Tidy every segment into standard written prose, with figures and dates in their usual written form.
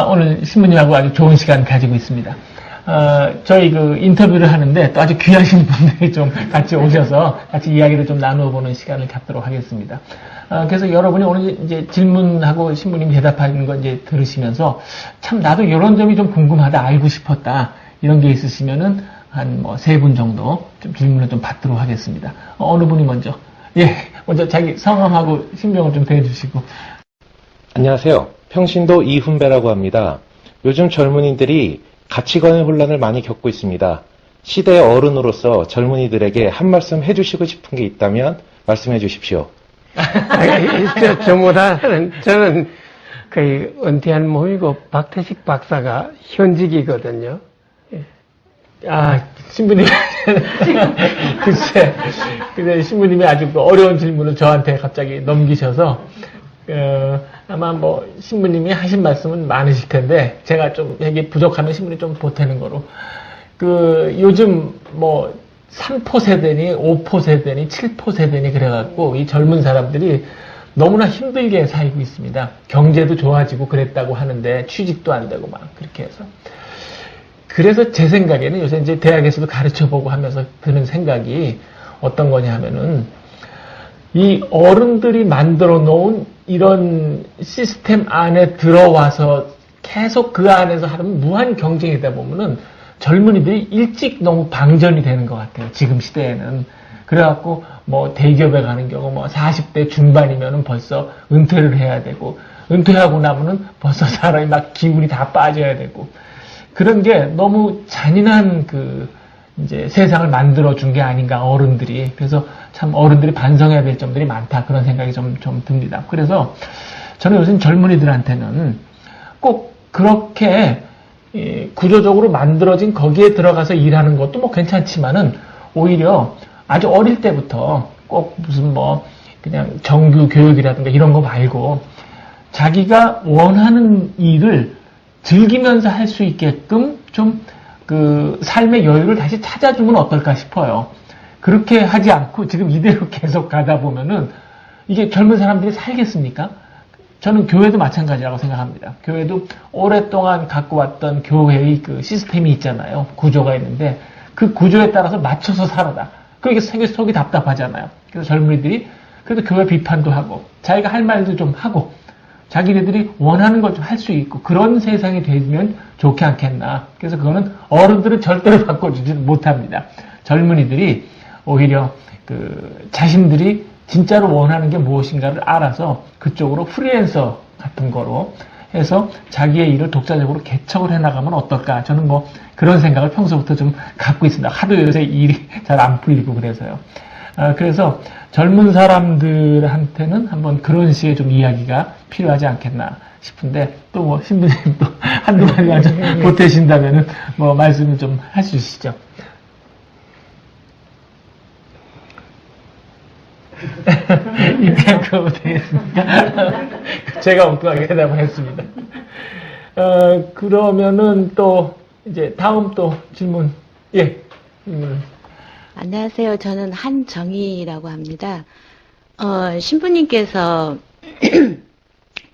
오늘 신부님하고 아주 좋은 시간 가지고 있습니다. 저희 그 인터뷰를 하는데 또 아주 귀하신 분들이 좀 같이 오셔서 같이 이야기를 좀 나누어 보는 시간을 갖도록 하겠습니다. 그래서 여러분이 오늘 이제 질문하고 신부님이 대답하는 거 이제 들으시면서 참 나도 이런 점이 좀 궁금하다, 알고 싶었다, 이런 게 있으시면은 한 뭐 3분 정도 좀 질문을 좀 받도록 하겠습니다. 어느 분이 먼저? 예, 먼저 자기 성함하고 신병을 좀 대해주시고. 안녕하세요. 평신도 이훈배라고 합니다. 요즘 젊은이들이 가치관의 혼란을 많이 겪고 있습니다. 시대의 어른으로서 젊은이들에게 한 말씀 해주시고 싶은 게 있다면 말씀해 주십시오. 저는 거의 은퇴한 몸이고 박태식 박사가 현직이거든요. 신부님. 글쎄, 근데 신부님이 아주 어려운 질문을 저한테 갑자기 넘기셔서, 아마 뭐, 신부님이 하신 말씀은 많으실 텐데, 제가 좀 이게 부족하면 신부님이 좀 보태는 거로. 요즘 뭐, 3포 세대니, 5포 세대니, 7포 세대니 그래갖고, 이 젊은 사람들이 너무나 힘들게 살고 있습니다. 경제도 좋아지고 그랬다고 하는데, 취직도 안 되고 막, 그렇게 해서. 그래서 제 생각에는 요새 이제 대학에서도 가르쳐보고 하면서 드는 생각이 어떤 거냐 하면은, 이 어른들이 만들어 놓은 이런 시스템 안에 들어와서 계속 그 안에서 하는 무한 경쟁이다 보면은 젊은이들이 일찍 너무 방전이 되는 것 같아요. 지금 시대에는. 그래갖고 뭐 대기업에 가는 경우 뭐 40대 중반이면은 벌써 은퇴를 해야 되고, 은퇴하고 나면은 벌써 사람이 막 기운이 다 빠져야 되고, 그런 게 너무 잔인한 이제 세상을 만들어준 게 아닌가, 어른들이. 그래서 참 어른들이 반성해야 될 점들이 많다, 그런 생각이 좀 듭니다. 그래서 저는 요즘 젊은이들한테는 꼭 그렇게 구조적으로 만들어진 거기에 들어가서 일하는 것도 뭐 괜찮지만은, 오히려 아주 어릴 때부터 꼭 무슨 뭐 그냥 정규 교육이라든가 이런 거 말고 자기가 원하는 일을 즐기면서 할 수 있게끔 좀 삶의 여유를 다시 찾아주면 어떨까 싶어요. 그렇게 하지 않고 지금 이대로 계속 가다 보면은 이게 젊은 사람들이 살겠습니까? 저는 교회도 마찬가지라고 생각합니다. 교회도 오랫동안 갖고 왔던 교회의 그 시스템이 있잖아요. 구조가 있는데 그 구조에 따라서 맞춰서 살아라. 그러니까 속이 답답하잖아요. 그래서 젊은이들이 그래도 교회 비판도 하고 자기가 할 말도 좀 하고 자기네들이 원하는 걸 좀 할 수 있고 그런 세상이 되면 좋지 않겠나. 그래서 그거는 어른들은 절대로 바꿔주지 못합니다. 젊은이들이 오히려 자신들이 진짜로 원하는 게 무엇인가를 알아서 그쪽으로 프리랜서 같은 거로 해서 자기의 일을 독자적으로 개척을 해나가면 어떨까. 저는 뭐 그런 생각을 평소부터 좀 갖고 있습니다. 하도 요새 일이 잘 안 풀리고 그래서요. 그래서 젊은 사람들한테는 한번 그런 식의 좀 이야기가 필요하지 않겠나 싶은데, 또 뭐 신부님 또 한두 마디만 좀 보태신다면은 뭐 말씀을 좀 할 수 있으시죠? 이렇게 그거 되겠습니까? 제가 엉뚱하게 대답을 했습니다. 그러면은 또 이제 다음 또 질문. 예. 안녕하세요. 저는 한정희라고 합니다. 신부님께서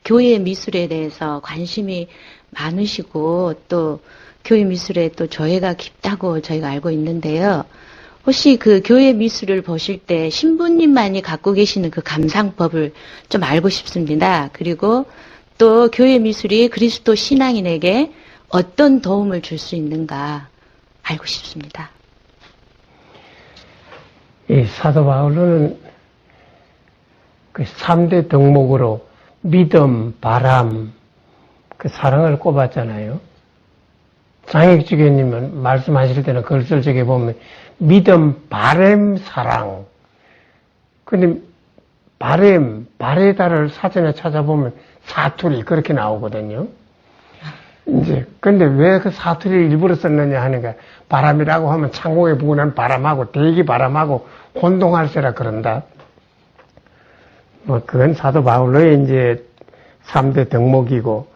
교회 미술에 대해서 관심이 많으시고 또 교회 미술에 또 조예가 깊다고 저희가 알고 있는데요. 혹시 그 교회 미술을 보실 때 신부님만이 갖고 계시는 그 감상법을 좀 알고 싶습니다. 그리고 또 교회 미술이 그리스도 신앙인에게 어떤 도움을 줄 수 있는가 알고 싶습니다. 이 사도 바울은 그 3대 덕목으로 믿음, 바람, 그 사랑을 꼽았잖아요. 장익주교님은 말씀하실 때는 글쓸 적에 보면 믿음, 바람, 사랑. 근데 발에 달을 사전에 찾아보면 사투리 그렇게 나오거든요. 이제 근데 왜 그 사투리를 일부러 썼느냐 하니까, 바람이라고 하면 창공에 부근한 바람하고 대기 바람하고 혼동할세라 그런다. 뭐 그건 사도 바울로의 이제 3대 덕목이고,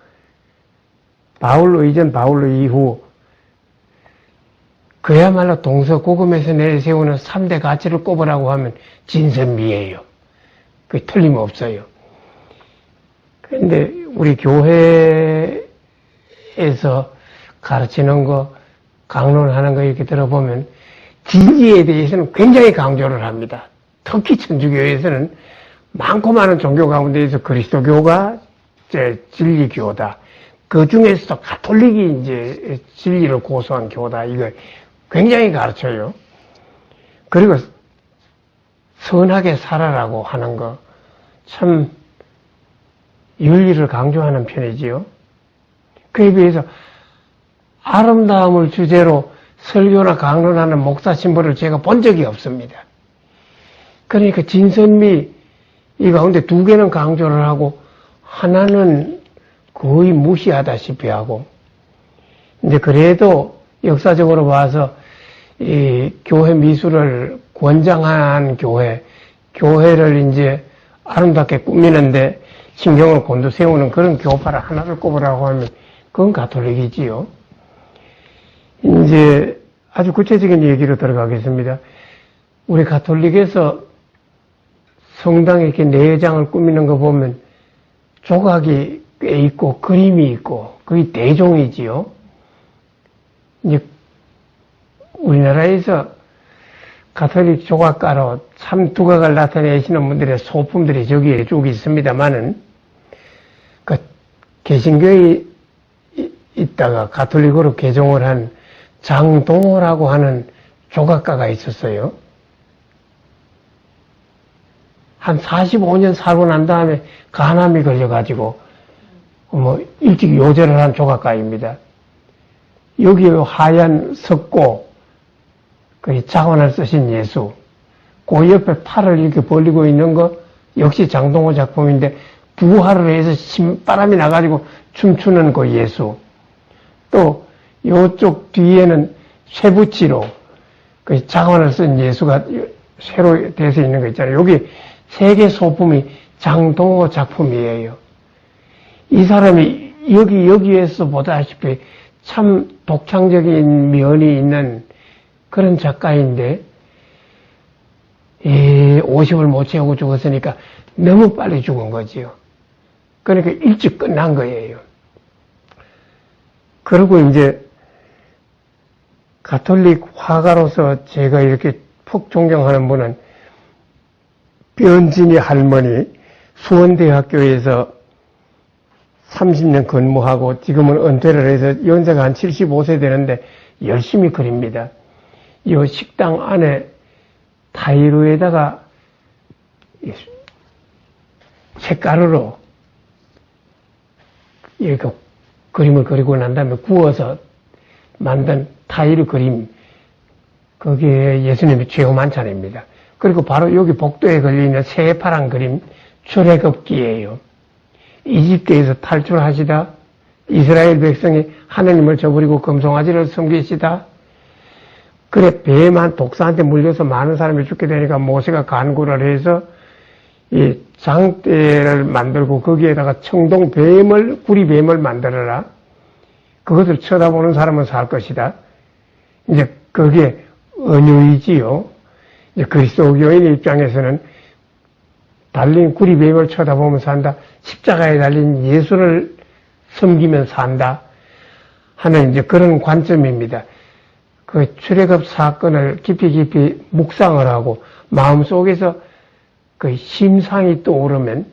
바울로 이전 바울로 이후 그야말로 동서고금에서 내세우는 3대 가치를 꼽으라고 하면 진선미예요. 그게 틀림없어요. 그런데 우리 교회에 천주교에서 가르치는 거, 강론하는 거 이렇게 들어보면 진리에 대해서는 굉장히 강조를 합니다. 특히 천주교에서는 많고 많은 종교 가운데에서 그리스도교가 진리교다. 그 중에서 가톨릭이 이제 진리를 고수한 교다. 이거 굉장히 가르쳐요. 그리고 선하게 살아라고 하는 거 참 윤리를 강조하는 편이지요. 그에 비해서 아름다움을 주제로 설교나 강론하는 목사 신부를 제가 본 적이 없습니다. 그러니까 진선미 이 가운데 두 개는 강조를 하고 하나는 거의 무시하다시피 하고, 근데 그래도 역사적으로 봐서 이 교회 미술을 권장한 교회를 이제 아름답게 꾸미는데 신경을 곤두세우는 그런 교파를 하나를 꼽으라고 하면 그건 가톨릭이지요. 이제 아주 구체적인 얘기로 들어가겠습니다. 우리 가톨릭에서 성당에 이렇게 내장을 꾸미는 거 보면 조각이 꽤 있고 그림이 있고 거의 대종이지요. 이제 우리나라에서 가톨릭 조각가로 참 두각을 나타내시는 분들의 소품들이 저기에 쭉 있습니다만은 그 개신교에 있다가 가톨릭으로 개종을 한 장동호라고 하는 조각가가 있었어요. 한 45년 살고 난 다음에 간암이 걸려가지고 일찍 요절을 한 조각가입니다. 여기 하얀 석고 그 자관을 쓰신 예수, 그 옆에 팔을 이렇게 벌리고 있는 거 역시 장동호 작품인데 부활을 해서 신바람이 나가지고 춤추는 그 예수, 또 요쪽 뒤에는 쇠붙이로 그 자관을 쓴 예수가 새로 돼서 있는 거 있잖아요. 여기 세 개 소품이 장동호 작품이에요. 이 사람이 여기에서 보다시피 참 독창적인 면이 있는 그런 작가인데 50을 못 채우고 죽었으니까 너무 빨리 죽은 거지요. 그러니까 일찍 끝난 거예요. 그리고 이제 가톨릭 화가로서 제가 이렇게 푹 존경하는 분은 변진이 할머니, 수원대학교에서 30년 근무하고 지금은 은퇴를 해서 연세가 한 75세 되는데 열심히 그립니다. 이 식당 안에 타일로에다가 색가루로 이렇게 그림을 그리고 난 다음에 구워서 만든 타일 그림, 그게 예수님의 최후 만찬입니다. 그리고 바로 여기 복도에 걸려있는 새파란 그림, 출애굽기예요. 이집트에서 탈출하시다 이스라엘 백성이 하나님을 저버리고 금송아지를 섬기시다. 그래 뱀한 독사한테 물려서 많은 사람이 죽게 되니까 모세가 간구를 해서 이 장대를 만들고 거기에다가 청동뱀을, 구리뱀을 만들어라. 그것을 쳐다보는 사람은 살 것이다. 이제 그게 은유이지요. 이제 그리스도교인 입장에서는 달린 구리뱀을 쳐다보면서 산다. 십자가에 달린 예수를 섬기면 산다. 하는 이제 그런 관점입니다. 그 출애굽 사건을 깊이 묵상을 하고 마음속에서 그 심상이 떠오르면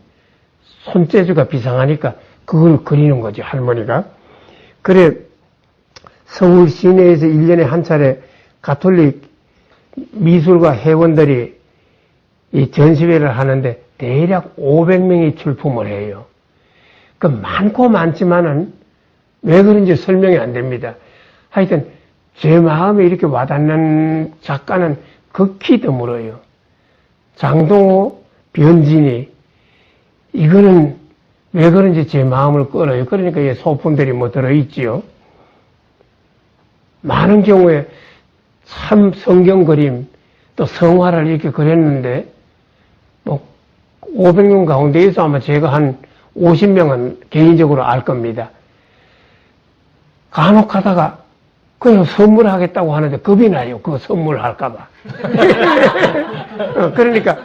손재주가 비상하니까 그걸 그리는 거죠, 할머니가. 그래 서울 시내에서 1년에 한 차례 가톨릭 미술가 회원들이 이 전시회를 하는데 대략 500명이 출품을 해요. 그 많고 많지만은 왜 그런지 설명이 안 됩니다. 하여튼 제 마음에 이렇게 와닿는 작가는 극히 드물어요. 장동호, 변진이 이거는 왜 그런지 제 마음을 끌어요. 그러니까 이 소품들이 뭐 들어있지요. 많은 경우에 참 성경 그림 또 성화를 이렇게 그렸는데 뭐 500명 가운데에서 아마 제가 한 50명은 개인적으로 알 겁니다. 간혹 하다가 그냥 선물하겠다고 하는데 겁이 나요. 그거 선물할까봐. 그러니까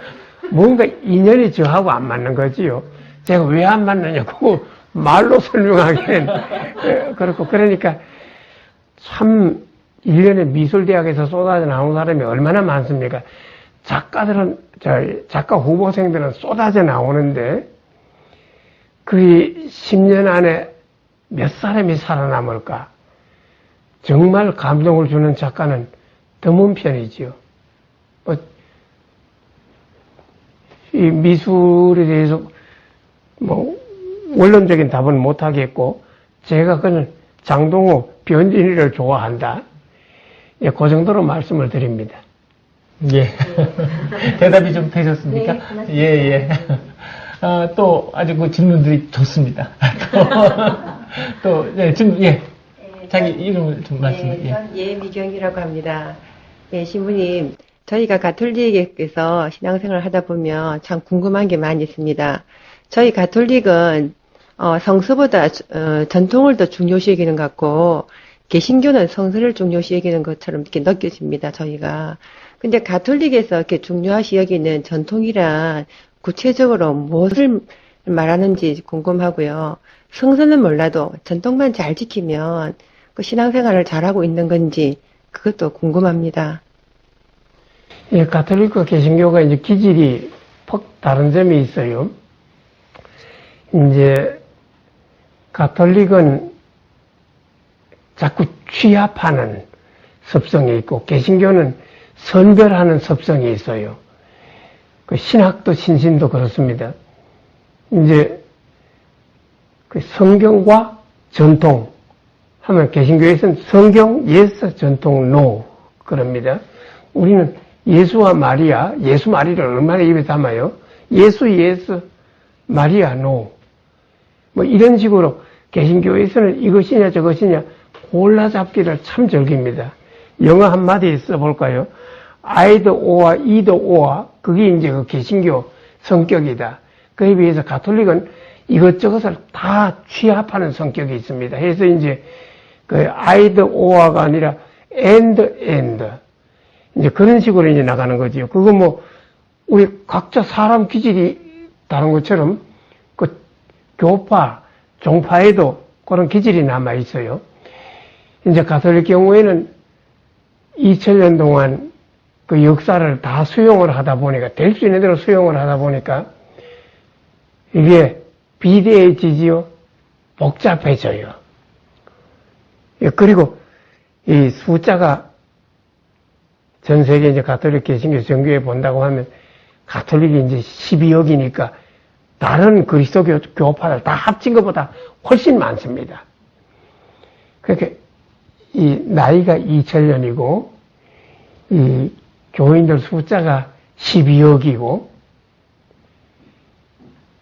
뭔가 인연이 저하고 안 맞는 거지요. 제가 왜 안 맞느냐고 말로 설명하기엔 그렇고 그러니까 참 1년에 미술대학에서 쏟아져 나온 사람이 얼마나 많습니까? 작가들은 작가 후보생들은 쏟아져 나오는데 그 10년 안에 몇 사람이 살아남을까? 정말 감동을 주는 작가는 드문 편이지요. 이 미술에 대해서 원론적인 답은 못하겠고 제가 그는 장동호, 변진이를 좋아한다. 예, 그 정도로 말씀을 드립니다. 예. 대답이 좀 되셨습니까? 네, 예, 예. 또 아주 그 질문들이 좋습니다. 또, 예, 질문, 예. 자기 이름을 좀 말씀해. 네, 전 예미경이라고 합니다. 예, 신부님, 저희가 가톨릭에서 신앙생활을 하다 보면 참 궁금한 게 많이 있습니다. 저희 가톨릭은 성서보다 전통을 더 중요시 여기는 것 같고 개신교는 성서를 중요시 여기는 것처럼 이렇게 느껴집니다. 저희가. 근데 가톨릭에서 이렇게 중요시 여기는 전통이란 구체적으로 무엇을 말하는지 궁금하고요. 성서는 몰라도 전통만 잘 지키면 그 신앙생활을 잘하고 있는 건지 그것도 궁금합니다. 예, 가톨릭과 개신교가 이제 기질이 퍽 다른 점이 있어요. 이제 가톨릭은 자꾸 취합하는 습성이 있고 개신교는 선별하는 습성이 있어요. 그 신학도 신신도 그렇습니다. 이제 그 성경과 전통 하면 개신교에서는 성경 yes, 전통 no 그럽니다. 우리는 예수와 마리아, 예수 마리아를 얼마나 입에 담아요? 예수 yes, 마리아 no. 뭐 이런 식으로 개신교에서는 이것이냐 저것이냐 골라잡기를 참 즐깁니다. 영어 한마디 써볼까요? either or, either or 그게 이제 그 개신교 성격이다. 그에 비해서 가톨릭은 이것저것을 다 취합하는 성격이 있습니다. 그래서 이제 그 either or가 아니라 and 이제 그런 식으로 이제 나가는 거지요. 그거 뭐 우리 각자 사람 기질이 다른 것처럼 그 교파, 종파에도 그런 기질이 남아 있어요. 이제 가톨릭 경우에는 2000년 동안 그 역사를 다 수용을 하다 보니까 될 수 있는 대로 수용을 하다 보니까 이게 비대해지지요, 복잡해져요. 그리고 이 숫자가 전 세계 이제 가톨릭 개신교 정교회 본다고 하면 가톨릭이 이제 12억이니까 다른 그리스도교 교파를 다 합친 것보다 훨씬 많습니다. 그러니까 이 나이가 2000년이고 이 교인들 숫자가 12억이고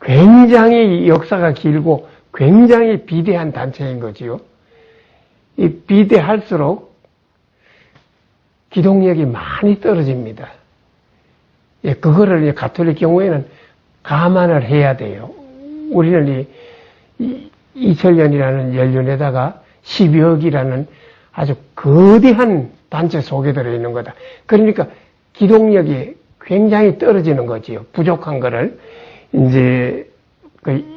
굉장히 역사가 길고 굉장히 비대한 단체인 거지요. 이 비대할수록 기독력이 많이 떨어집니다. 예, 그거를 이제 가톨릭 경우에는 감안을 해야 돼요. 우리는 이 2000년이라는 연륜에다가 12억이라는 아주 거대한 단체 속에 들어있는 거다. 그러니까 기독력이 굉장히 떨어지는 거지요. 부족한 거를 이제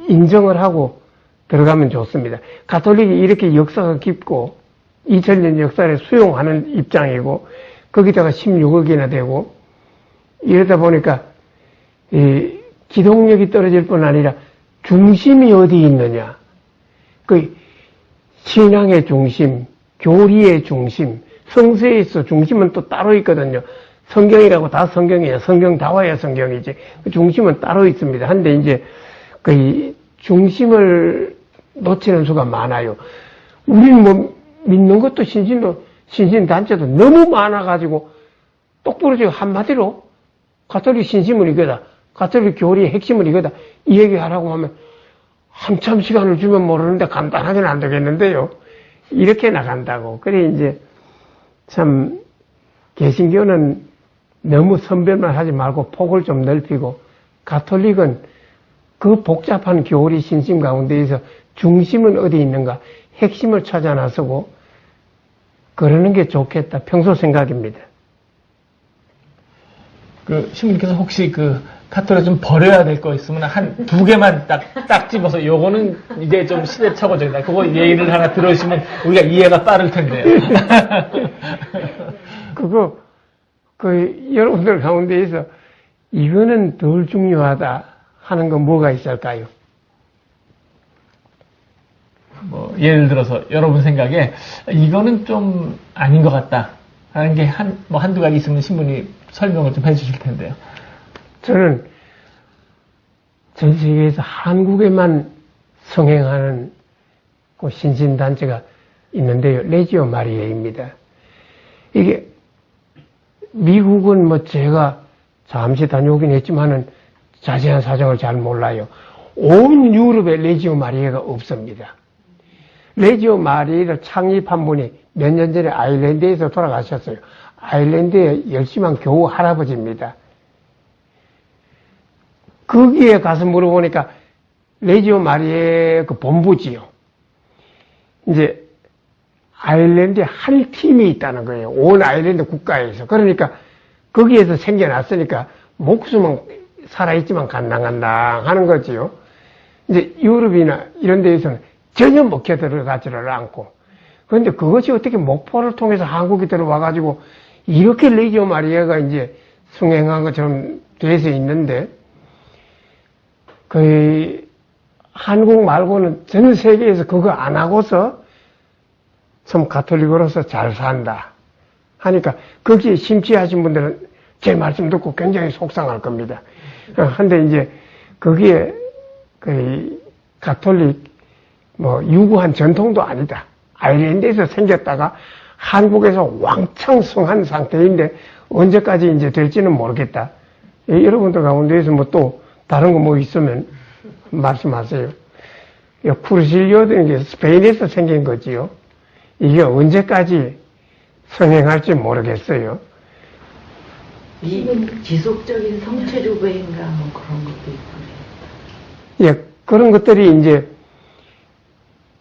인정을 하고 들어가면 좋습니다. 가톨릭이 이렇게 역사가 깊고 2000년 역사를 수용하는 입장이고 거기다가 16억이나 되고 이러다 보니까 이 기독력이 떨어질 뿐 아니라 중심이 어디 있느냐. 그 신앙의 중심, 교리의 중심, 성서에서 중심은 또 따로 있거든요. 성경이라고 다 성경이에요. 성경 다 와야 성경이지. 그 중심은 따로 있습니다. 한데 이제 그 중심을 놓치는 수가 많아요. 우리는 뭐 믿는 것도 신신단체도 너무 많아가지고 똑부러지고 한마디로 가톨릭 신심은 이거다. 가톨릭 교리의 핵심은 이거다. 이 얘기하라고 하면 한참 시간을 주면 모르는데 간단하게는 안 되겠는데요. 이렇게 나간다고. 그래 이제 참 개신교는 너무 선별만 하지 말고 폭을 좀 넓히고 가톨릭은 그 복잡한 교리 신심 가운데에서 중심은 어디 있는가 핵심을 찾아 나서고 그러는 게 좋겠다. 평소 생각입니다. 그 신부님께서 혹시 그 카톨릭 좀 버려야 될 거 있으면 한 두 개만 딱 집어서 요거는 이제 좀 시대착오적이다. 그거 예의를 하나 들으시면 우리가 이해가 빠를 텐데요. 그거, 여러분들 가운데에서 이거는 덜 중요하다 하는 건 뭐가 있을까요? 뭐 예를 들어서 여러분 생각에 이거는 좀 아닌 것 같다 하는 게 한두 가지 있으면 신부님 설명을 좀 해주실 텐데요. 저는 전 세계에서 한국에만 성행하는 그 신신단체가 있는데요. 레지오 마리아입니다. 이게 미국은 뭐 제가 잠시 다녀오긴 했지만은 자세한 사정을 잘 몰라요. 온 유럽에 레지오 마리아가 없습니다. 레지오 마리아를 창립한 분이 몇 년 전에 아일랜드에서 돌아가셨어요. 아일랜드의 열심한 교우 할아버지입니다. 거기에 가서 물어보니까 레지오 마리아의 그 본부지요. 이제 아일랜드에 한 팀이 있다는 거예요. 온 아일랜드 국가에서. 그러니까 거기에서 생겨났으니까 목숨은 살아있지만 간당간당 하는 거지요. 이제 유럽이나 이런 데에서는 전혀 먹혀 들어가지를 않고. 그런데 그것이 어떻게 목포를 통해서 한국에 들어와가지고 이렇게 레지오 마리아가 이제 승행한 것처럼 돼서 있는데, 한국 말고는 전 세계에서 그거 안 하고서 참 가톨릭으로서 잘 산다 하니까 거기에 심취하신 분들은 제 말씀 듣고 굉장히 속상할 겁니다. 근데 이제 거기에 가톨릭 유구한 전통도 아니다. 아일랜드에서 생겼다가 한국에서 왕창 성한 상태인데 언제까지 이제 될지는 모르겠다. 여러분들 가운데에서 또 다른 거 뭐 있으면 말씀하세요. 쿠르실리오도 이게 스페인에서 생긴 거지요. 이게 언제까지 성행할지 모르겠어요. 지속적인 성체주의인가 뭐 그런 것도 있고. 예, 그런 것들이 이제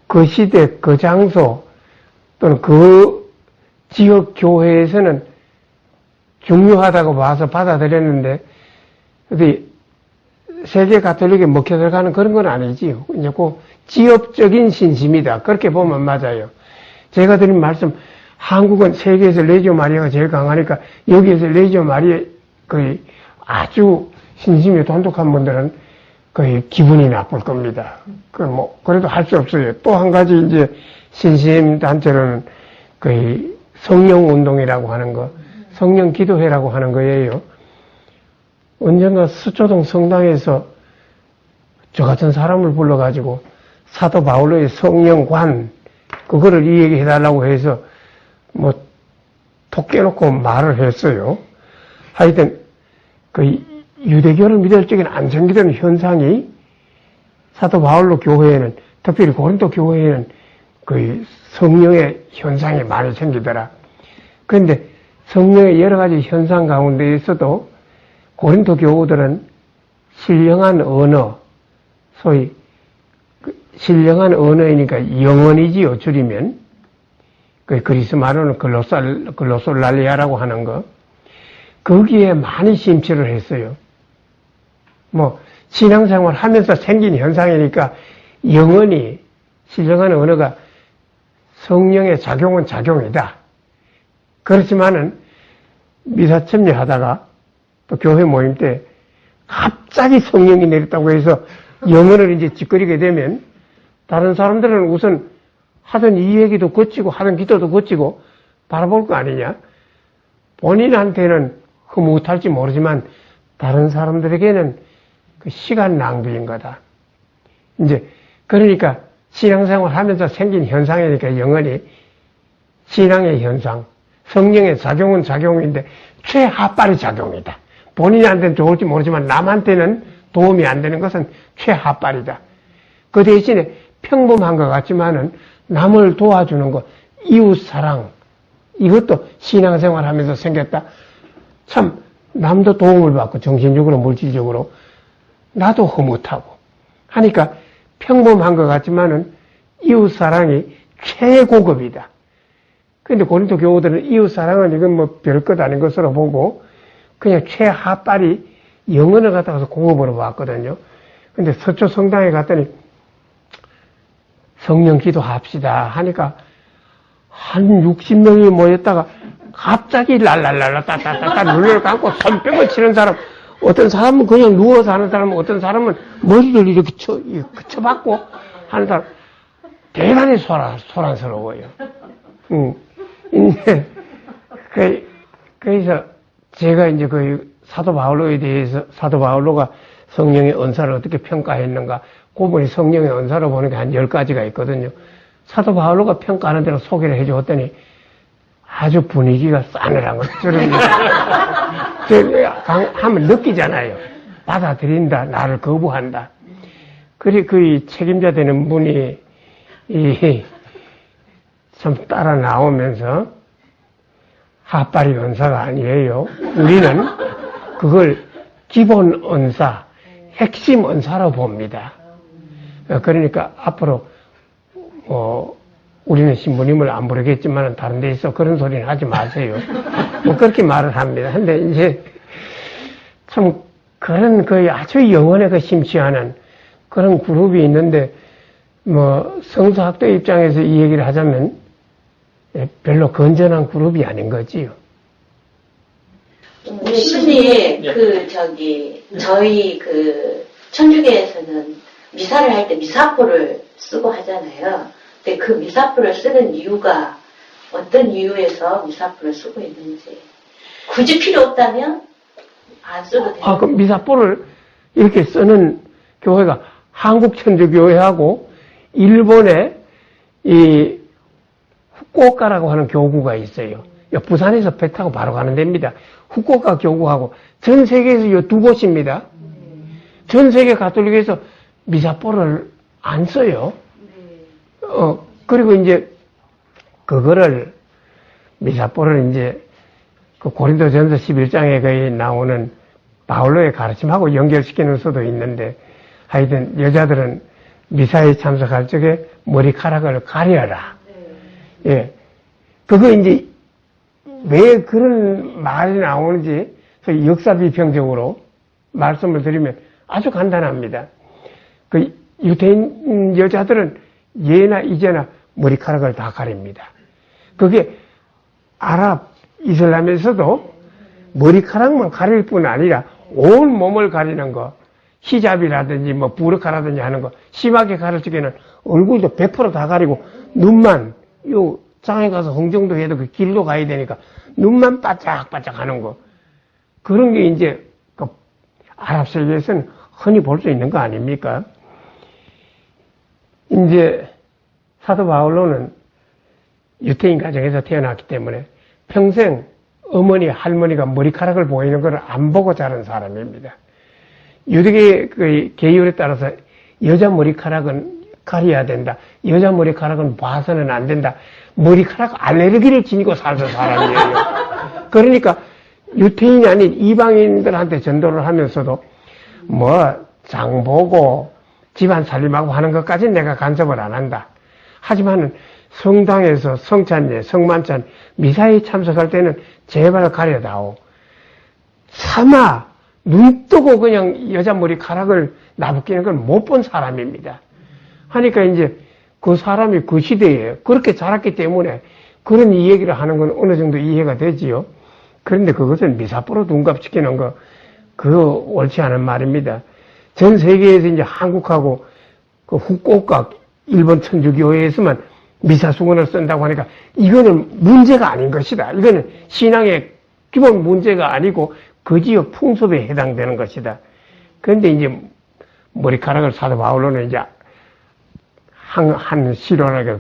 그 시대, 그 장소 또는 그 지역 교회에서는 중요하다고 봐서 받아들였는데, 어디 세계 가톨릭에 먹혀 들어가는 그런 건 아니지요. 이제 그 지역적인 신심이다. 그렇게 보면 맞아요. 제가 드린 말씀, 한국은 세계에서 레지오 마리아가 제일 강하니까 여기에서 레지오 마리아 거의 아주 신심이 돈독한 분들은 거의 기분이 나쁠 겁니다. 그래도 할 수 없어요. 또 한 가지 이제 신심 단체로는 거의 성령 운동이라고 하는 거, 성령 기도회라고 하는 거예요. 언젠가 수초동 성당에서 저 같은 사람을 불러가지고 사도 바울로의 성령관, 그거를 이 얘기 해달라고 해서 톡 깨놓고 말을 했어요. 하여튼, 유대교를 믿을 적에는 안 생기던 현상이 사도 바울로 교회에는, 특별히 고린도 교회에는 성령의 현상이 많이 생기더라. 그런데 성령의 여러 가지 현상 가운데에서도 고린도 교우들은 신령한 언어, 소위 신령한 언어이니까 영언이지요, 줄이면. 그리스 말로는 글로솔랄리아라고 하는 거. 거기에 많이 심취를 했어요. 신앙생활 하면서 생긴 현상이니까 영언이, 신령한 언어가 성령의 작용은 작용이다. 그렇지만은 미사 참여하다가 또 교회 모임 때 갑자기 성령이 내렸다고 해서 영혼을 이제 짓거리게 되면 다른 사람들은 우선 하던 이 얘기도 거치고 하던 기도도 거치고 바라볼 거 아니냐. 본인한테는 흐뭇할지 모르지만 다른 사람들에게는 그 시간 낭비인 거다. 이제 그러니까 신앙생활 하면서 생긴 현상이니까 영원히 신앙의 현상, 성령의 작용은 작용인데 최하빨의 작용이다. 본인한테는 좋을지 모르지만 남한테는 도움이 안 되는 것은 최하빨이다. 그 대신에 평범한 것 같지만은 남을 도와주는 것, 이웃사랑, 이것도 신앙생활 하면서 생겼다. 참 남도 도움을 받고 정신적으로 물질적으로 나도 흐뭇하고 하니까 평범한 것 같지만은 이웃사랑이 최고급이다. 그런데 고린도 교우들은 이웃사랑은 이건 별것 아닌 것으로 보고 그냥 최하빨이 영어를 갖다가 공업으로 봤거든요. 근데 서초 성당에 갔더니 성령 기도합시다 하니까 한 60명이 모였다가 갑자기 랄랄랄라 따따따따 눈을 감고 손뼉을 치는 사람, 어떤 사람은 그냥 누워서 하는 사람은, 어떤 사람은 머리를 이렇게 쳐박고 하는 사람, 대단히 소란스러워요. 이제 그래서 제가 이제 그 사도 바울로에 대해서, 사도 바울로가 성령의 은사를 어떻게 평가했는가, 그분이 성령의 은사로 보는 게 한 10가지가 있거든요. 사도 바울로가 평가하는 대로 소개를 해주었더니 아주 분위기가 싸늘한 것. 하면 느끼잖아요. 받아들인다, 나를 거부한다. 그리 그 책임자 되는 분이 좀 따라 나오면서 핫바리 은사가 아니에요. 우리는 그걸 기본 은사, 핵심 은사로 봅니다. 그러니까 앞으로 우리는 신부님을 안 부르겠지만 다른 데 있어 그런 소리는 하지 마세요. 뭐 그렇게 말을 합니다. 근데 이제 참 그런 그 아주 영혼에 그 심취하는 그런 그룹이 있는데, 뭐 성서학도 입장에서 이 얘기를 하자면 별로 건전한 그룹이 아닌 거지요. 신부님, 저희 천주교에서는 미사를 할 때 미사포를 쓰고 하잖아요. 근데 그 미사포를 쓰는 이유가 어떤 이유에서 미사포를 쓰고 있는지, 굳이 필요 없다면 안 써도 돼요. 그 미사포를 이렇게 쓰는 교회가 한국 천주교회하고 일본의 이 후쿠오카라고 하는 교구가 있어요. 부산에서 배 타고 바로 가는 데입니다. 후쿠오카 교구하고 전 세계에서 이 두 곳입니다. 전 세계 가톨릭에서 미사포를 안 써요. 그리고 이제 그거를 미사포를 이제 그 고린도전서 11장에 거의 나오는 바울로의 가르침하고 연결시키는 수도 있는데, 하여튼 여자들은 미사에 참석할 적에 머리카락을 가려라. 예. 그거 이제 왜 그런 말이 나오는지 역사 비평적으로 말씀을 드리면 아주 간단합니다. 그 유대인 여자들은 예나 이제나 머리카락을 다 가립니다. 그게 아랍 이슬람에서도 머리카락만 가릴 뿐 아니라 온 몸을 가리는 거, 히잡이라든지 뭐 부르카라든지 하는 거 심하게 가릴 적에는 얼굴도 100% 다 가리고 눈만, 요 장에 가서 흥정도 해도 그 길도 가야 되니까 눈만 바짝바짝 하는 거, 그런 게 이제 그 아랍 세계에서는 흔히 볼 수 있는 거 아닙니까? 이제 사도 바울로는 유태인 가정에서 태어났기 때문에 평생 어머니, 할머니가 머리카락을 보이는 걸 안 보고 자란 사람입니다. 유대계 그 계율에 따라서 여자 머리카락은 가려야 된다, 여자 머리카락은 봐서는 안 된다, 머리카락 알레르기를 지니고 살던 사람이에요. 그러니까 유태인이 아닌 이방인들한테 전도를 하면서도 뭐 장보고 집안 살림하고 하는 것까지는 내가 간섭을 안 한다. 하지만은 성당에서 성찬예, 성만찬, 미사에 참석할 때는 제발 가려다오. 차마 눈 뜨고 그냥 여자 머리카락을 나부끼는 건 못 본 사람입니다. 하니까 이제 그 사람이 그 시대에 그렇게 자랐기 때문에 그런 이 얘기를 하는 건 어느 정도 이해가 되지요. 그런데 그것을 미사포로 둔갑시키는 거, 그거 옳지 않은 말입니다. 전 세계에서 이제 한국하고 그 후쿠오카 일본 천주교회에서만 미사수건을 쓴다고 하니까 이거는 문제가 아닌 것이다. 이거는 신앙의 기본 문제가 아니고 그 지역 풍습에 해당되는 것이다. 그런데 이제 머리카락을 사도 바울로는 이제 한 실효하게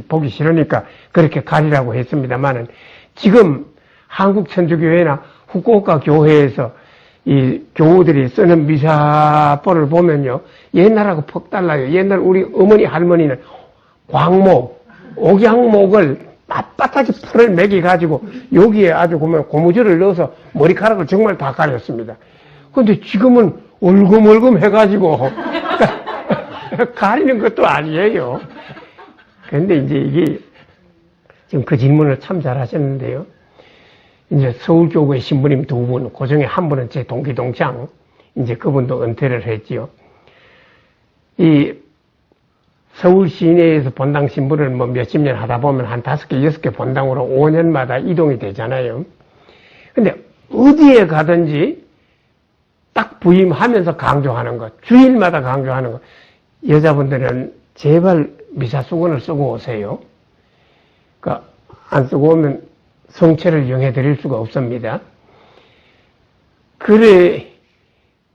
보기 싫으니까 그렇게 가리라고 했습니다만은, 지금 한국 천주교회나 후쿠오카 교회에서 이 교우들이 쓰는 미사포를 보면요, 옛날하고 퍽 달라요. 옛날 우리 어머니 할머니는 광목, 옥양목을 빳빳하게 풀을 매기가지고 여기에 아주 보면 고무줄을 넣어서 머리카락을 정말 다 가렸습니다. 근데 지금은 울금울금 해가지고 가리는 것도 아니에요. 그런데 이제 이게 지금 그 질문을 참 잘하셨는데요. 이제 서울교구의 신부님 두 분, 그 중에 한 분은 제 동기동창, 이제 그분도 은퇴를 했지요. 이 서울 시내에서 본당 신부를 뭐 몇십 년 하다 보면 한 5개, 6개 본당으로 5년마다 이동이 되잖아요. 근데 어디에 가든지 딱 부임하면서 강조하는 것, 주일마다 강조하는 것. 여자분들은 제발 미사수건을 쓰고 오세요. 그러니까 안 쓰고 오면 성체를 영해드릴 수가 없습니다. 그래,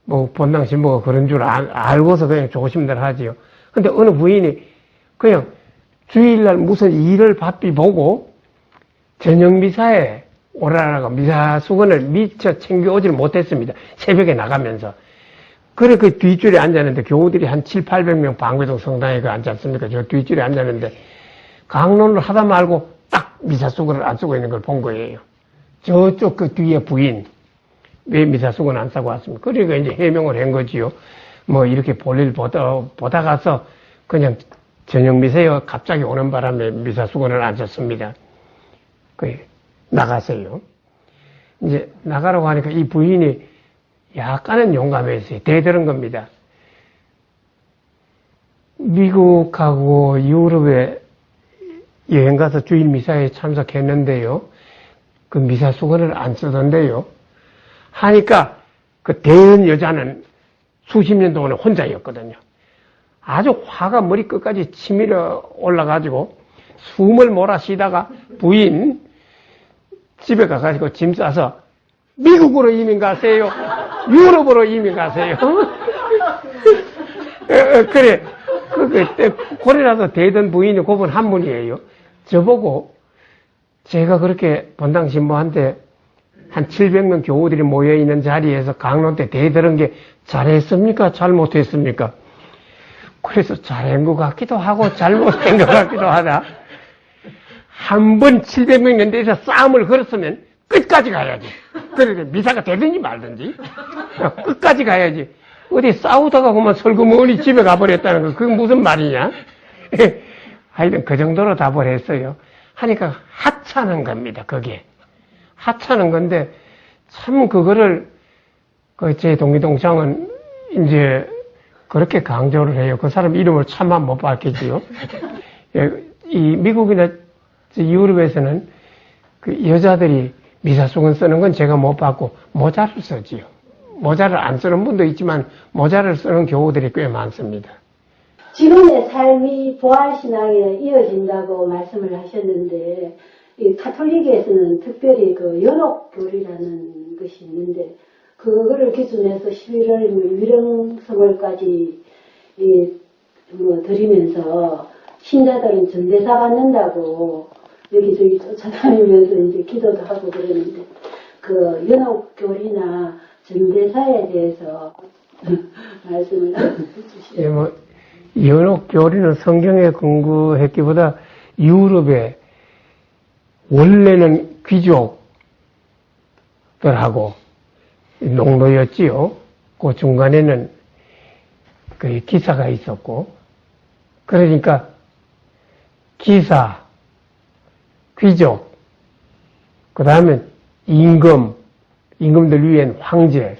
뭐 본당 신부가 그런 줄 알고서 그냥 조심들 하지요. 근데 어느 부인이 그냥 주일날 무슨 일을 바삐 보고 저녁 미사에 오라라고 미사 수건을 미처 챙겨오지를 못했습니다. 새벽에 나가면서. 그래 그 뒷줄에 앉았는데 교우들이 한 7, 800명 방배동 성당에 그 앉지 않습니까? 저 뒷줄에 앉았는데 강론을 하다 말고 딱 미사 수건을 안 쓰고 있는 걸 본 거예요. 저쪽 그 뒤에 부인. 왜 미사 수건 안 싸고 왔습니까? 그러니까 이제 해명을 한 거지요. 뭐 이렇게 볼일 보다 가서 그냥 저녁 미사에 갑자기 오는 바람에 미사 수건을 안 썼습니다. 나가세요. 이제 나가라고 하니까 이 부인이 약간은 용감했어요. 대들은 겁니다. 미국하고 유럽에 여행 가서 주일 미사에 참석했는데요. 그 미사 수건을 안 쓰던데요. 하니까 그 대은 여자는 수십 년 동안 혼자였거든요. 아주 화가 머리 끝까지 치밀어 올라가지고 숨을 몰아쉬다가 부인 집에 가가지고 짐 싸서 미국으로 이민 가세요. 유럽으로 이민 가세요. 그래. 그때 고래라도 대던 부인이 그분 한 분이에요. 저보고 제가 그렇게 본당 신부한테 한 700명 교우들이 모여있는 자리에서 강론 때 대들은 게 잘했습니까? 잘못했습니까? 그래서 잘한 것 같기도 하고 잘못한 것 같기도 하다. 한 번 700명 연대에서 싸움을 걸었으면 끝까지 가야지. 그래 미사가 되든지 말든지 끝까지 가야지. 어디 싸우다가 그만 설거머니 집에 가버렸다는 거 그게 무슨 말이냐? 하여튼 그 정도로 답을 했어요. 하니까 하찮은 겁니다. 그게 하찮은 건데 참 그거를 제 동기동창은 이제 그렇게 강조를 해요. 그 사람 이름을 차마 못 밝히지요. 이 미국이나 유럽에서는 그 여자들이 미사수건 쓰는 건 제가 못 봤고 모자를 쓰지요. 모자를 안 쓰는 분도 있지만 모자를 쓰는 교우들이 꽤 많습니다. 지금의 삶이 부활신앙에 이어진다고 말씀을 하셨는데 이 가톨릭에서는 특별히 그 연옥교리라는 것이 있는데 그거를 기준해서 11월 위령성월까지 드리면서 신자들은 전대사 받는다고 여기저기 쫓아다니면서 이제 기도도 하고 그러는데 그 연옥교리나 전대사에 대해서 말씀을 해주시죠. 예, 뭐 연옥교리는 성경에 근거했기보다 유럽에 원래는 귀족들하고 농노였지요. 그 중간에는 그 기사가 있었고, 그러니까 기사, 귀족, 그 다음에 임금들 위엔 황제,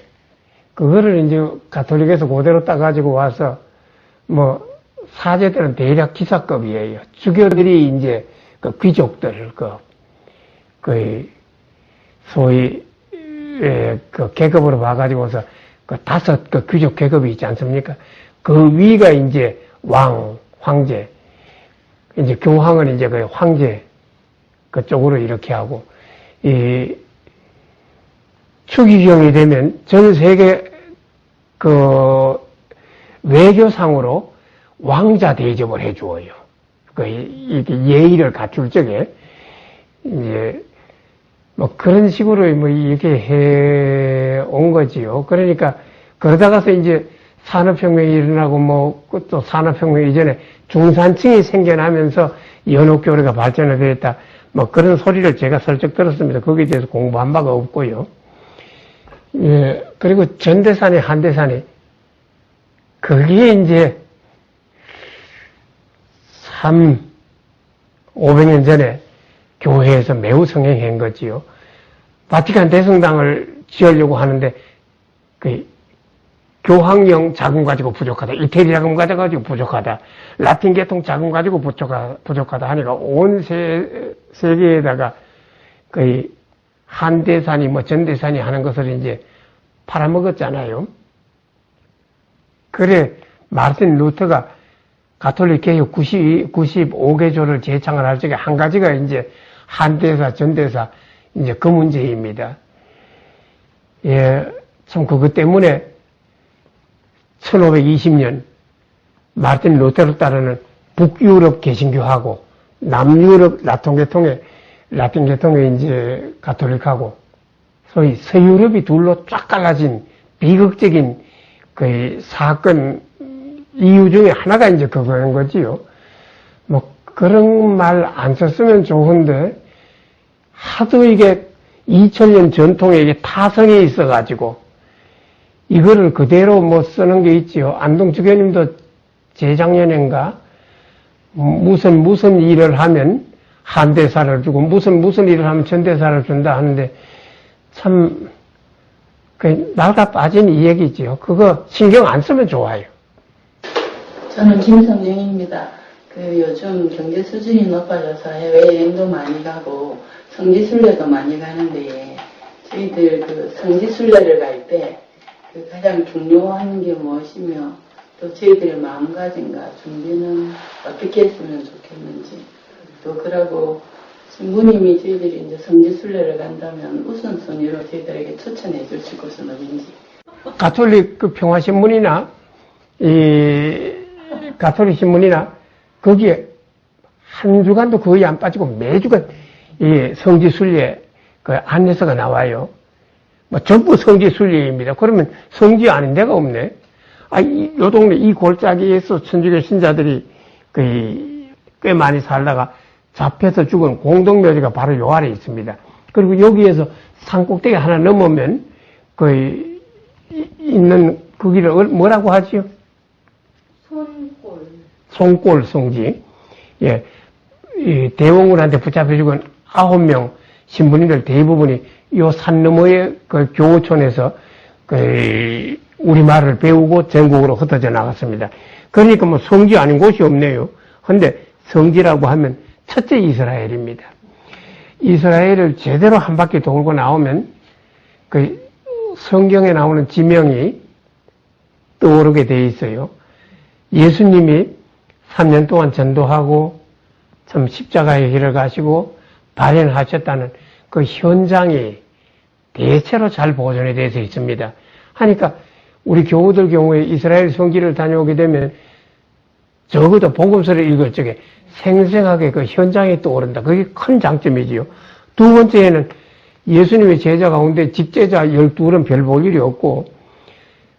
그거를 이제 가톨릭에서 그대로 따가지고 와서 뭐 사제들은 대략 기사급이에요. 주교들이 이제 그 귀족들, 소위 그 계급으로 봐가지고서 그 5 귀족 계급이 있지 않습니까? 그 위가 이제 황제, 이제 교황은 이제 그 황제 그쪽으로 이렇게 하고, 이 추기경이 되면 전 세계 그 외교상으로 왕자 대접을 해주어요. 이렇게 예의를 갖출 적에 이제 뭐 그런 식으로 뭐 이렇게 해 온 거지요. 그러니까 그러다가서 이제 산업혁명이 일어나고 뭐 또 산업혁명 이전에 중산층이 생겨나면서 연옥교리가 발전이 되었다. 뭐 그런 소리를 제가 슬쩍 들었습니다. 거기에 대해서 공부한 바가 없고요. 예, 그리고 전대사니 한대사니 그게 이제 500년 전에 교회에서 매우 성행한 거지요. 바티칸 대성당을 지으려고 하는데 교황령 자금 가지고 부족하다. 이태리 자금 가지고 부족하다. 라틴 계통 자금 가지고 부족하다 하니까 온 세계에다가 거의 한대산이 뭐 전대산이 하는 것을 이제 팔아먹었잖아요. 그래 마르틴 루터가 가톨릭 개혁 95개조를 제창을 할 적에 한 가지가 이제 한대사, 전대사 이제 그 문제입니다. 예, 참 그것 때문에 1520년 마르틴 루터를 따르는 북유럽 개신교하고 남유럽 라틴 계통의 이제 가톨릭하고 소위 서유럽이 둘로 쫙 갈라진 비극적인 그 사건 이유 중에 하나가 이제 그거인 거지요. 뭐 그런 말 안 썼으면 좋은데 하도 이게 2000년 전통에 이게 타성이 있어가지고 이거를 그대로 뭐 쓰는 게 있지요. 안동 주교님도 재작년인가 무슨 일을 하면 한대사를 주고 무슨 일을 하면 전대사를 준다 하는데 참 그 날가 빠진 이 얘기지요. 그거 신경 안 쓰면 좋아요. 저는 김성령입니다. 그 요즘 경제 수준이 높아져서 해외여행도 많이 가고 성지순례도 많이 가는데 저희들 그 성지순례를 갈 때 그 가장 중요한 게 무엇이며 또 저희들의 마음가짐과 준비는 어떻게 했으면 좋겠는지 또 그러고 신부님이 저희들이 이제 성지순례를 간다면 우선순위로 저희들에게 추천해 주실 곳은 어딘지. 가톨릭 그 평화신문이나 이 가톨릭 신문이나 거기에 한 주간도 거의 안 빠지고 매주간 이 성지순례 그 안내서가 나와요. 뭐 전부 성지순례입니다. 그러면 성지 아닌 데가 없네. 요 동네 이 골짜기에서 천주교 신자들이 꽤 많이 살다가 잡혀서 죽은 공동묘지가 바로 요 아래 있습니다. 그리고 여기에서 산꼭대기 하나 넘으면 있는 거기를 뭐라고 하지요? 손골 성지. 예. 이 대원군한테 붙잡혀 죽은 9명 신부님들 대부분이 요 산 너머의 그 교우촌에서 우리말을 배우고 전국으로 흩어져 나갔습니다. 그러니까 뭐 성지 아닌 곳이 없네요. 근데 성지라고 하면 첫째 이스라엘입니다. 이스라엘을 제대로 한 바퀴 돌고 나오면 그 성경에 나오는 지명이 떠오르게 돼 있어요. 예수님이 3년 동안 전도하고 참 십자가의 길을 가시고 발현하셨다는 그 현장이 대체로 잘 보존이 돼서 있습니다. 하니까 우리 교우들 경우에 이스라엘 성지를 다녀오게 되면 적어도 복음서를 읽을 적에 생생하게 그 현장이 떠오른다. 그게 큰 장점이지요. 두 번째에는 예수님의 제자 가운데 직제자 12은 별 볼 일이 없고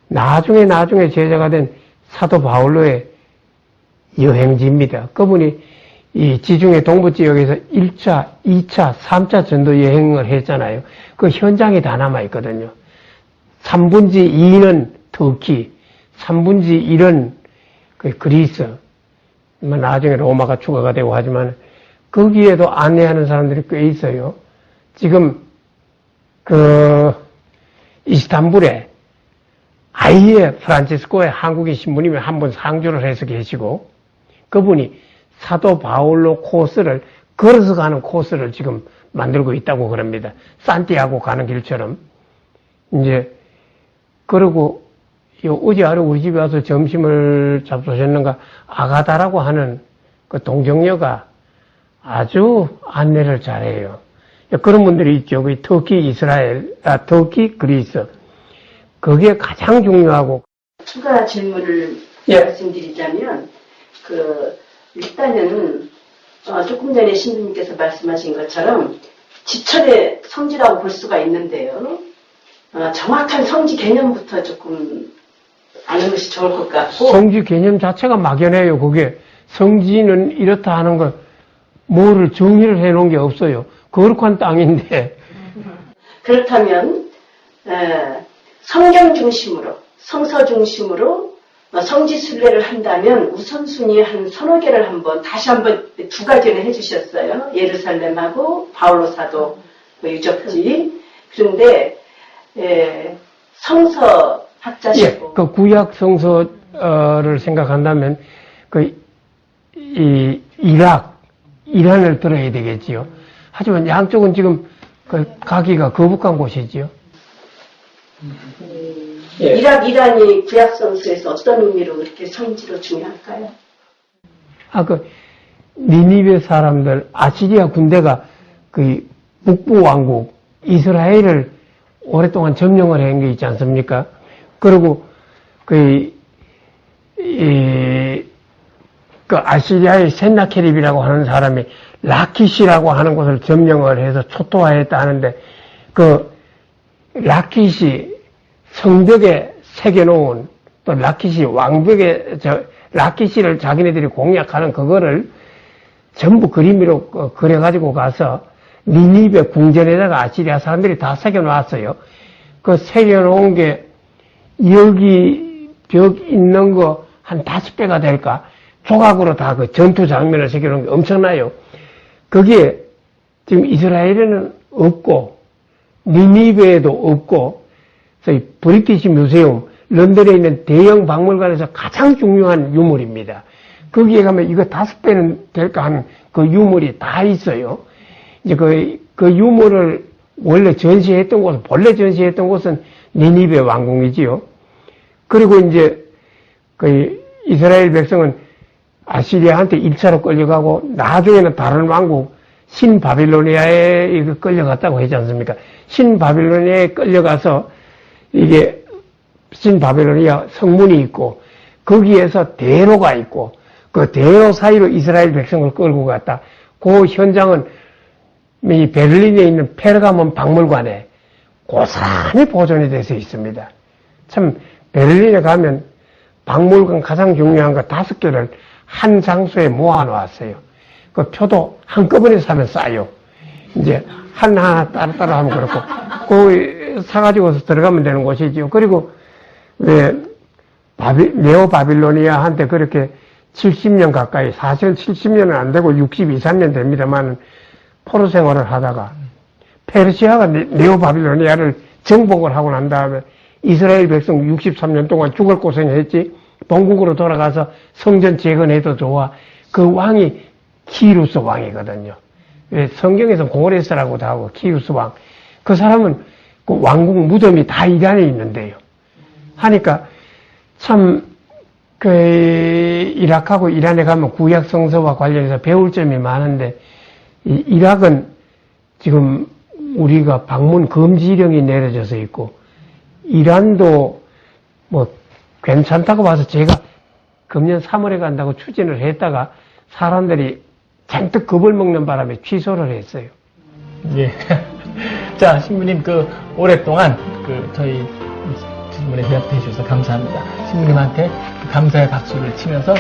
나중에 제자가 된 사도 바울로의 여행지입니다. 그분이 이 지중해 동부 지역에서 1차, 2차, 3차 전도 여행을 했잖아요. 그 현장이 다 남아있거든요. 3분지 2는 터키, 3분지 1은 그리스, 나중에 로마가 추가가 되고 하지만 거기에도 안내하는 사람들이 꽤 있어요. 지금 이스탄불에 아예 프란치스코의 한국인 신부님이 한 분 상주를 해서 계시고 그분이 사도 바울로 코스를 걸어서 가는 코스를 지금 만들고 있다고 그럽니다. 산티아고 가는 길처럼. 이제 그러고 어제 하루 우리 집에 와서 점심을 잡수셨는가 아가다라고 하는 그 동정녀가 아주 안내를 잘해요. 그런 분들이 있죠. 그 터키, 터키, 그리스. 그게 가장 중요하고. 추가 질문을 말씀드리자면, 일단은, 조금 전에 신부님께서 말씀하신 것처럼, 지천의 성지라고 볼 수가 있는데요. 정확한 성지 개념부터 조금 아는 것이 좋을 것 같고. 성지 개념 자체가 막연해요. 그게 성지는 이렇다 하는 걸, 뭐를 정의를 해 놓은 게 없어요. 거룩한 땅인데. 그렇다면, 성경 중심으로, 성서 중심으로 성지순례를 한다면 우선순위 한 서너 개를 다시 한번 두 가지는 해주셨어요. 예루살렘하고 바울로 사도 유적지. 그런데 성서 학자시고. 그 구약 성서를 생각한다면 이란을 들어야 되겠지요. 하지만 양쪽은 지금 가기가 거북한 곳이지요. 이란이 구약성서에서 어떤 의미로 그렇게 성지로 중요할까요? 니니베 사람들, 아시리아 군대가 북부 왕국, 이스라엘을 오랫동안 점령을 한 게 있지 않습니까? 그리고 아시리아의 센나케립이라고 하는 사람이 라키시라고 하는 곳을 점령을 해서 초토화했다 하는데, 라키시 성벽에 새겨놓은, 또 라키시 왕벽에, 라키시를 자기네들이 공략하는 그거를 전부 그림으로 그려가지고 가서 니니베 궁전에다가 아시리아 사람들이 다 새겨놨어요. 그 새겨놓은 게 여기 벽 있는 거 한 5배가 될까? 조각으로 다 그 전투 장면을 새겨놓은 게 엄청나요. 거기에 지금 이스라엘에는 없고, 니니베에도 없고, 저희 브리티시 뮤세움, 런던에 있는 대형 박물관에서 가장 중요한 유물입니다. 거기에 가면 이거 5배는 될까 하는 그 유물이 다 있어요. 이제 그 유물을 원래 전시했던 곳은, 본래 전시했던 곳은 니니베 왕궁이지요. 그리고 이제 이스라엘 백성은 아시리아한테 1차로 끌려가고 나중에는 다른 왕국 신바빌로니아에 끌려갔다고 하지 않습니까? 신바빌로니아에 끌려가서 이게 신바빌로니아 성문이 있고 거기에서 대로가 있고 그 대로 사이로 이스라엘 백성을 끌고 갔다. 그 현장은 이 베를린에 있는 페르가몬 박물관에 고스란히 보존이 돼서 있습니다. 참 베를린에 가면 박물관 가장 중요한 거 5개를 한 장소에 모아놓았어요. 그 표도 한꺼번에 사면 싸요. 이제 하나 따로따로 하면 그렇고 그 사가지고서 들어가면 되는 곳이죠. 그리고 왜 네오 바빌로니아한테 그렇게 70년 가까이, 사실 70년은 안 되고 62, 3년 됩니다만 포로 생활을 하다가 페르시아가 네오 바빌로니아를 정복을 하고 난 다음에 이스라엘 백성 63년 동안 죽을 고생했지. 본국으로 돌아가서 성전 재건해도 좋아. 그 왕이 키루스 왕이거든요. 왜 성경에서 고레스라고도 하고 키루스 왕. 그 사람은 그 왕국 무덤이 다 이란에 있는데요. 하니까 참 이락하고 이란에 가면 구약 성서와 관련해서 배울 점이 많은데 이락은 지금 우리가 방문 금지령이 내려져서 있고 이란도 뭐 괜찮다고 봐서 제가 금년 3월에 간다고 추진을 했다가 사람들이 잔뜩 겁을 먹는 바람에 취소를 했어요. 예. 자, 신부님 오랫동안 저희 질문에 대답해 주셔서 감사합니다. 신부님한테 감사의 박수를 치면서